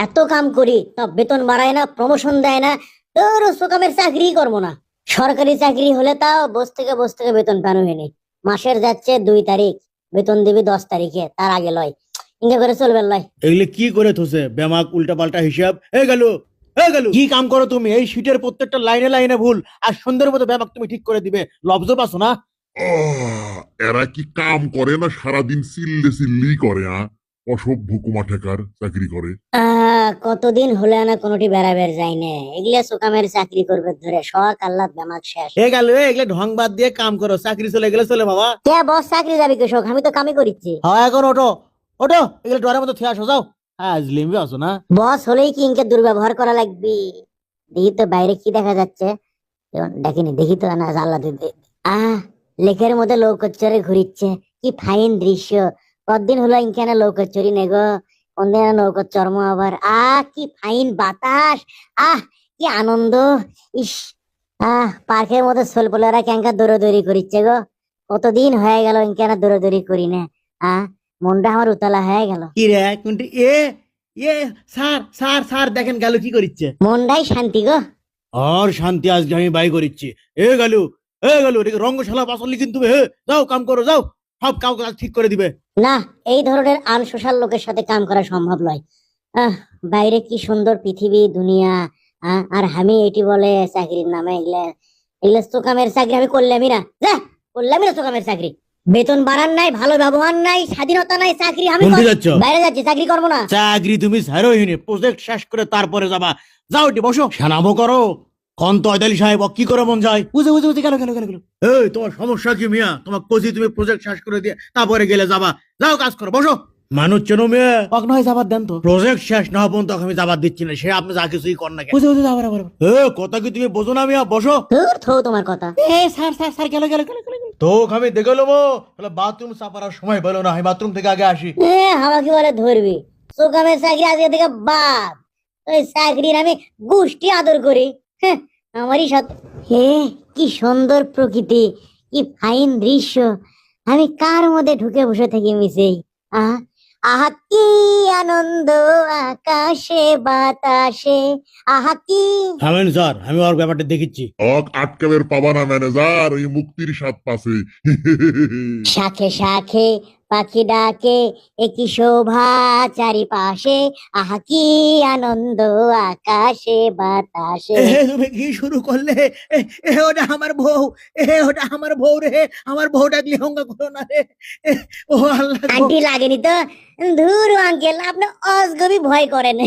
এত কাম করি তা বেতন বাড়ায় না, প্রমোশন দেয় না। তোর সুকামের চাকরি করবো না। সরকারি চাকরি হলে তাও বস থেকে বেতন পানো হয়নি। মাসের যাচ্ছে 2 তারিখ, বেতন দিবি 10 তারিখে, তার আগে লয়। ইঙ্গা করে চলবে লয়। এগুলি কি করে থসে বেমাক উল্টা পাল্টা হিসাব গেল কি কাম করো তুমি? এই শীটের প্রত্যেকটা লাইনে লাইনে ভুল, আর সুন্দর মতো বেমাক তুমি ঠিক করে দিবে, লব্জ পাছো না? এরা কি কাম করে না সারাদিন চিল্লি করে? অসভ্য কুমাঠেকার চাকরি করে। কতদিন হলে না কোনোটি বেড়াবের যাই না। এগুলা সুকামের চাকরি করবে ধরে শখ আল্লাহ বেমাক শেষ। এগুলো ঢং বাদ দিয়ে কাম করো, চাকরি চলে গেলে চলে বাবা। কে বস চাকরি যাবি কৃষক? আমি তো কামই করিচ্ছি। হ্যাঁ এখন ওঠো ওঠো, এগুলো ডরের মতো থিয়া আসো, যাও। হ্যাঁ লিম্বি আছো না? বস হলেই কি ইনকে দুর্ব্যবহার করা লাগবে? দেখি তো বাইরে কি দেখা যাচ্ছে। দেখিনি, দেখি তো না আল্লাহ দিদি। লেকের মধ্যে লৌকচ্চরে ঘুরিচ্ছে, কি ফাইন দৃশ্য। কতদিন হলো ইনখানে লৌকচ্চরি নেগো, কোনদিন নৌকর চর্ম আবার। কি ফাইন বাতাস, কি আনন্দ। ইস, পার্কের মধ্যে সোলপোলারা ক্যাঙ্কা দৌড়াদৌড়ি করিচ্ছে গো। কতদিন হয়ে গেল ইনখানে দৌড়াদৌড়ি করি না। মনটা আমার উতলা হয়ে গেল। কি রে কোনটি স্যার স্যার স্যার দেখেন গেল কি করিচ্ছে। মনটাই শান্তি গো। আর শান্তি আজকে আমি বাই করিচ্ছি। গেল রঙ্গশালা পাশলি কিন্তু যাও কাম করো, যাও, সব কাম কাজ ঠিক করে দিবে। না, এই ধরনের আনসোশাল লোকের সাথে কাম করা সম্ভব নয়। বাইরে কি সুন্দর পৃথিবী দুনিয়া। আর আমি এটি বলে চাকরির নামে এগুলা এগুলা চোকামের চাকরি আমি করলামই না। করলামই না চোকামের চাকরি। বেতন বাড়ান নাই, ভালো ব্যবহার নাই, স্বাধীনতা নাই, চাকরি আমি বাইরে যাচ্ছি, চাকরি করবো না। চাকরি তুমি ছাড়োইনি, প্রজেক্ট শেষ করে তারপরে যাবা। যাও এটি বসো, সানাবো করো। কোন তয়দালি সাহেব কি করে মন যায়? বুঝে বুঝে বুঝে গেল। তোমার সমস্যা কি মিয়া? তোমার কোচি তুমি প্রজেক্ট শেষ করে দিয়ে তারপরে গেলে যাবা। যাও কাজ করো, বসো। মানুষ চেনো মেয়ে, পাক নয় যাবার দেন তো। প্রজেক্ট শেষ না পর্যন্ত আমি যাবার দিচ্ছি না, সে আপনি যা কিছুই কর না। বুঝে বুঝে যাবার কথা কি তুমি বোঝো না মিয়া? বসো। তোমার কথা। স্যার গেল তো আমি দেখে নেবো। বাথরুম সাফার সময় বলো না, আমি বাথরুম থেকে আগে আসি। আমাকে বলে ধরবি? চোকামের চাকরি আজকে থেকে বাদ। ওই চাকরির আমি গোষ্ঠী আদর করি। আমারই সাথে কি সুন্দর প্রকৃতি, কি ফাইন দৃশ্য। আমি কার মধ্যে ঢুকে বসে থাকি মিশেই। কি আনন্দ আকাশে বাতাসে। কি থামেন স্যার, আমি ওর ব্যাপারটা দেখিচ্ছি। আটকাবের পাবা না ম্যানেজার, ওই মুক্তির স্বাদ পাশে। শাখে শাখে পাখি ডাকে, একই শোভা চারিপাশে। কি আনন্দ আকাশে বাতাসে। তুমি কি শুরু করলে? ওটা আমার বউ, ওটা আমার বউ রে। আমার বউ ডাকলে হঙ্গা করো না রে। ও আল্লাহ, আন্টি লাগেনি তো? ধুর আঙ্কেল, আপনি অজগবি ভয় করেন।